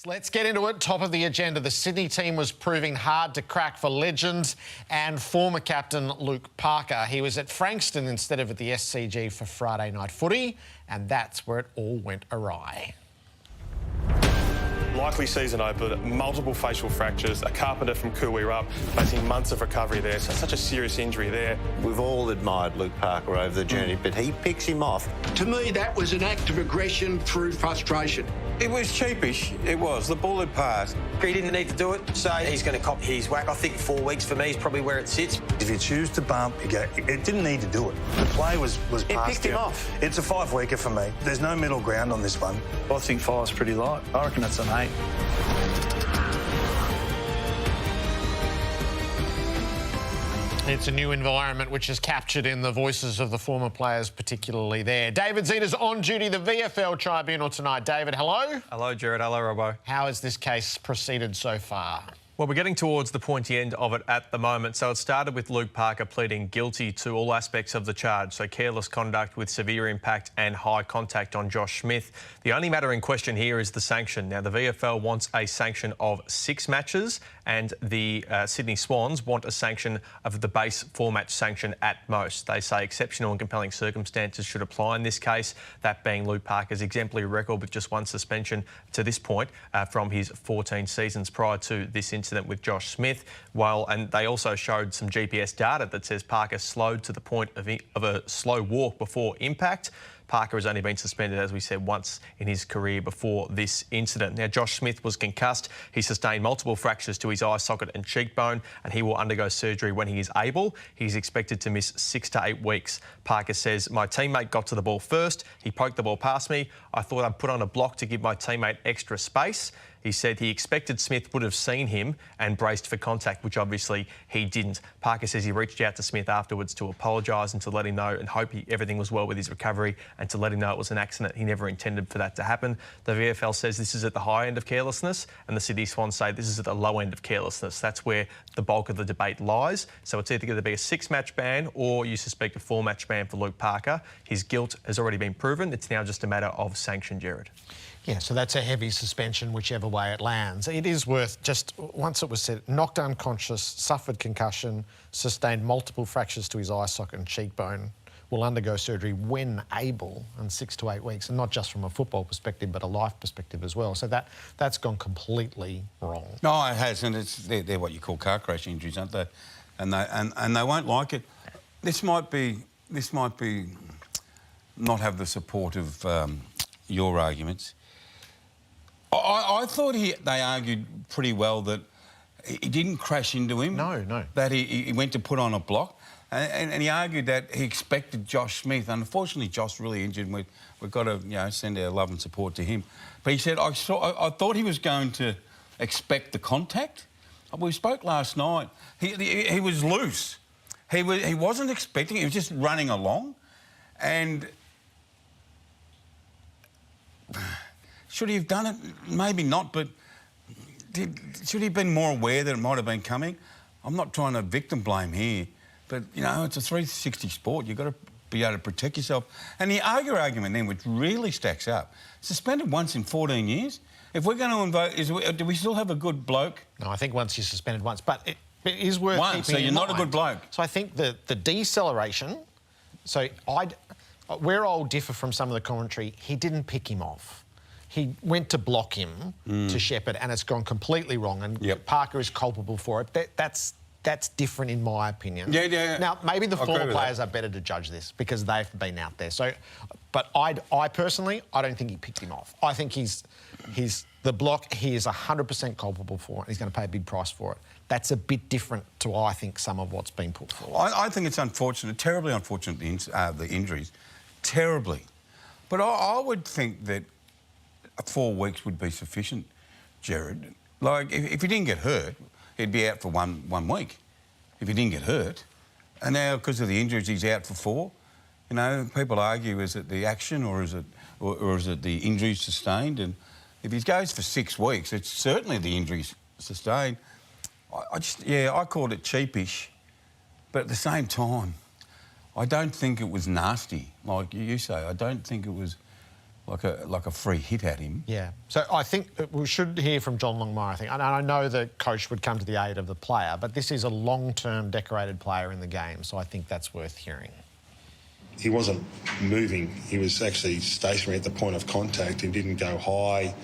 Let's get into it. Top of the agenda. The Sydney team was proving hard to crack for legend and former captain Luke Parker. He was at Frankston instead of at the SCG for Friday night footy, and that's where it all went awry. Likely season opener, multiple facial fractures, a carpenter from Kuwirup, facing months of recovery there, so such a serious injury there. We've all admired Luke Parker over the journey, but he picks him off. To me, that was an act of aggression through frustration. It was cheapish, it was. The ball had passed. He didn't need to do it, so he's going to cop his whack. I think 4 weeks for me is probably where it sits. If you choose to bump, you go, it didn't need to do it. The play was past It picked him off. It's a 5-weeker for me. There's no middle ground on this one. I think 5's pretty light. I reckon it's an 8. It's a new environment which is captured in the voices of the former players, particularly there. David Zita's on duty, the VFL Tribunal tonight. David, hello. Hello, Jared. Hello, Robbo. How has this case proceeded so far? Well, we're getting towards the pointy end of it at the moment. So it started with Luke Parker pleading guilty to all aspects of the charge. So careless conduct with severe impact and high contact on Josh Smith. The only matter in question here is the sanction. Now, the VFL wants a sanction of 6 matches and the Sydney Swans want a sanction of the base 4-match sanction at most. They say exceptional and compelling circumstances should apply in this case, that being Luke Parker's exemplary record with just 1 suspension to this point from his 14 seasons prior to this incident with Josh Smith. And they also showed some GPS data that says Parker slowed to the point of a slow walk before impact. Parker has only been suspended, as we said, once in his career before this incident. Now, Josh Smith was concussed. He sustained multiple fractures to his eye socket and cheekbone, and he will undergo surgery when he is able. He's expected to miss 6 to 8 weeks. Parker says, "My teammate got to the ball first. He poked the ball past me. I thought I'd put on a block to give my teammate extra space." He said he expected Smith would have seen him and braced for contact, which obviously he didn't. Parker says he reached out to Smith afterwards to apologise and to let him know and hope everything was well with his recovery and to let him know it was an accident. He never intended for that to happen. The VFL says this is at the high end of carelessness and the Sydney Swans say this is at the low end of carelessness. That's where the bulk of the debate lies. So it's either going to be a 6-match ban or you suspect a 4-match ban for Luke Parker. His guilt has already been proven. It's now just a matter of sanction, Jared. Yeah, so that's a heavy suspension, whichever way it lands. It is worth, just once it was said, knocked unconscious, suffered concussion, sustained multiple fractures to his eye socket and cheekbone, will undergo surgery when able, and 6 to 8 weeks, and not just from a football perspective, but a life perspective as well. So that's gone completely wrong. No, it has, and they're what you call car crash injuries, aren't they? And they won't like it. This might be not have the support of your arguments. I thought they argued pretty well that he didn't crash into him. No. That he went to put on a block. And he argued that he expected Josh Smith. Unfortunately, Josh really injured, and we've got to send our love and support to him. But he said, I thought he was going to expect the contact. We spoke last night. He was loose. He wasn't expecting it. He was just running along. And should he have done it? Maybe not, but should he have been more aware that it might have been coming? I'm not trying to victim blame here, but, it's a 360 sport. You've got to be able to protect yourself. And the argument then, which really stacks up, suspended once in 14 years? If we're going to invoke, do we still have a good bloke? No, I think once you're suspended once, but it is worth keeping in mind. So you're not a good bloke. So I think the deceleration, where I'll differ from some of the commentary, he didn't pick him off. He went to block him to Shepherd, and it's gone completely wrong. And Parker is culpable for it. That's different in my opinion. Yeah. Now maybe the former players are better to judge this because they've been out there. So, but I personally, I don't think he picked him off. I think he's the block. He is 100% culpable for it. And he's going to pay a big price for it. That's a bit different to I think some of what's been put forward. I think it's unfortunate, terribly unfortunate the injuries, terribly. But I would think that 4 weeks would be sufficient, Jared. Like, if he didn't get hurt, he'd be out for one week. If he didn't get hurt. And now, because of the injuries, he's out for 4. People argue, is it the action or is it the injuries sustained? And if he goes for 6 weeks, it's certainly the injuries sustained. I called it cheapish. But at the same time, I don't think it was nasty, like you say. I don't think it was like a free hit at him. Yeah. So I think we should hear from John Longmire, I think. And I know the coach would come to the aid of the player, but this is a long-term decorated player in the game, so I think that's worth hearing. He wasn't moving. He was actually stationary at the point of contact. He didn't go high.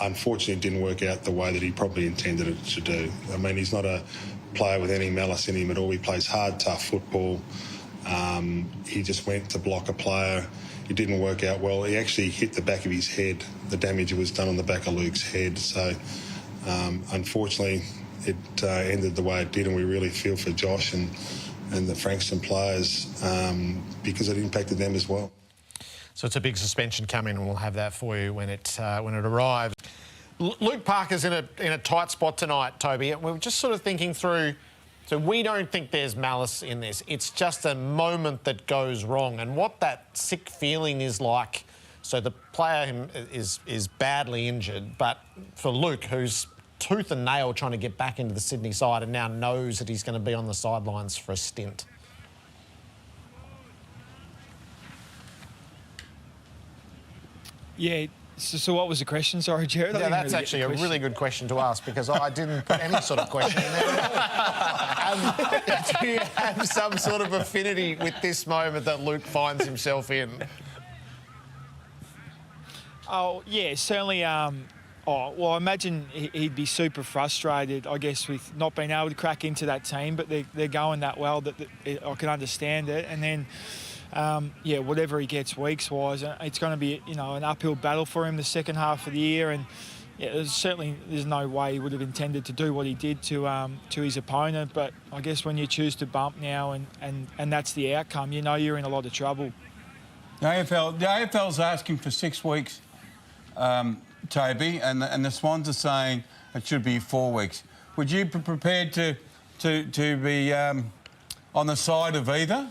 Unfortunately, it didn't work out the way that he probably intended it to do. I mean, he's not a player with any malice in him at all. He plays hard, tough football. He just went to block a player. It didn't work out well. He actually hit the back of his head. The damage was done on the back of Luke's head. So, unfortunately, it ended the way it did, and we really feel for Josh and the Frankston players because it impacted them as well. So it's a big suspension coming, and we'll have that for you when it arrives. Luke Parker's in a tight spot tonight, Toby. We're just sort of thinking through. So we don't think there's malice in this. It's just a moment that goes wrong, and what that sick feeling is like. So the player is badly injured, but for Luke, who's tooth and nail trying to get back into the Sydney side and now knows that he's going to be on the sidelines for a stint. Yeah, so what was the question? Sorry, Jared. Yeah, that's actually a really good question to ask because I didn't put any sort of question in there at all. Do you have some sort of affinity with this moment that Luke finds himself in? Oh, yeah, certainly. Well, I imagine he'd be super frustrated, I guess, with not being able to crack into that team, but they're going that well that I can understand it. And then, yeah, whatever he gets weeks-wise, it's going to be, an uphill battle for him the second half of the year. And yeah, there's no way he would have intended to do what he did to his opponent. But I guess when you choose to bump now and that's the outcome, you're in a lot of trouble. The AFL's asking for 6 weeks. Toby, and the Swans are saying it should be 4 weeks. Would you be prepared to be on the side of either?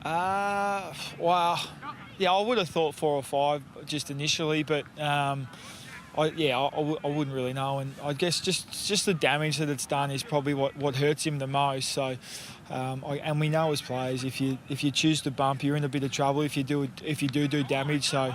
Well, yeah, I would have thought 4 or 5 just initially, but I wouldn't really know. And I guess just the damage that it's done is probably what hurts him the most. So, and we know as players, if you choose to bump, you're in a bit of trouble if you do damage. So,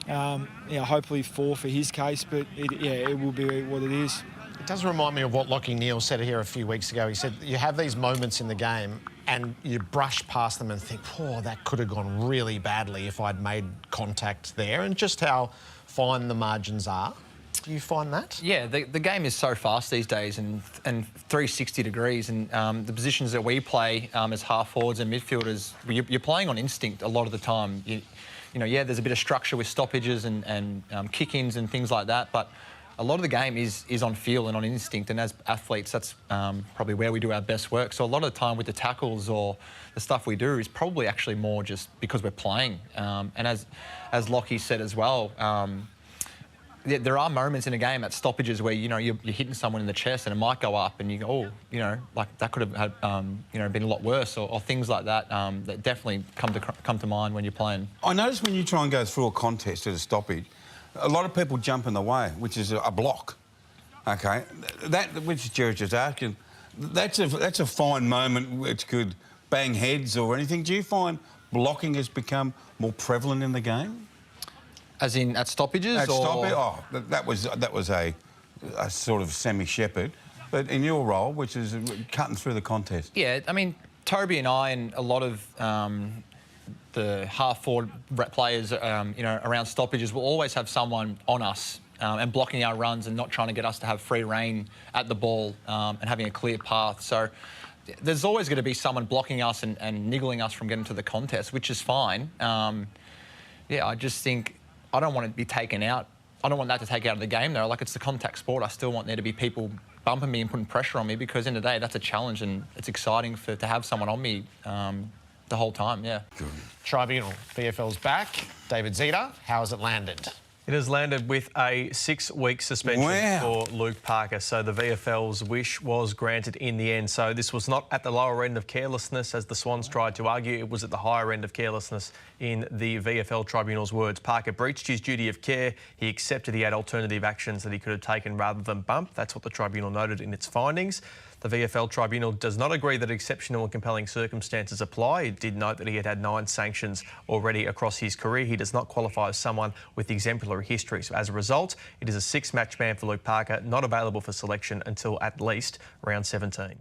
hopefully 4 for his case, but it will be what it is. It does remind me of what Lachie Neale said here a few weeks ago. He said you have these moments in the game and you brush past them and think, oh, that could have gone really badly if I'd made contact there, and just how fine the margins are. Do you find that? Yeah, the game is so fast these days and 360 degrees, and the positions that we play as half forwards and midfielders, you're playing on instinct a lot of the time. There's a bit of structure with stoppages and kick-ins and things like that, but a lot of the game is on feel and on instinct, and as athletes, that's probably where we do our best work. So a lot of the time with the tackles or the stuff we do is probably actually more just because we're playing. And as Lachie said as well, there are moments in a game at stoppages where you're hitting someone in the chest and it might go up, and you go, like that could have had been a lot worse, or things like that that definitely come to mind when you're playing. I notice when you try and go through a contest at a stoppage, a lot of people jump in the way, which is a block. Okay, that which Jared just asking, that's a fine moment which could bang heads or anything. Do you find blocking has become more prevalent in the game? As in at stoppages? That was a sort of semi-shepherd. But in your role, which is cutting through the contest. Yeah, I mean, Toby and I and a lot of the half-forward players, around stoppages will always have someone on us and blocking our runs and not trying to get us to have free rein at the ball and having a clear path. So there's always going to be someone blocking us and niggling us from getting to the contest, which is fine. I just think I don't want it to be taken out. I don't want that to take out of the game, though. Like, it's the contact sport. I still want there to be people bumping me and putting pressure on me, because in the day, that's a challenge, and it's exciting to have someone on me the whole time, yeah. Good. Tribunal, VFL's back. David Zita, how has it landed? It has landed with a 6-week suspension for Luke Parker. So the VFL's wish was granted in the end. So this was not at the lower end of carelessness, as the Swans tried to argue. It was at the higher end of carelessness in the VFL Tribunal's words. Parker breached his duty of care. He accepted he had alternative actions that he could have taken rather than bump. That's what the Tribunal noted in its findings. The VFL Tribunal does not agree that exceptional and compelling circumstances apply. It did note that he had had 9 sanctions already across his career. He does not qualify as someone with exemplary history. So as a result, it is a 6-match ban for Luke Parker, not available for selection until at least round 17.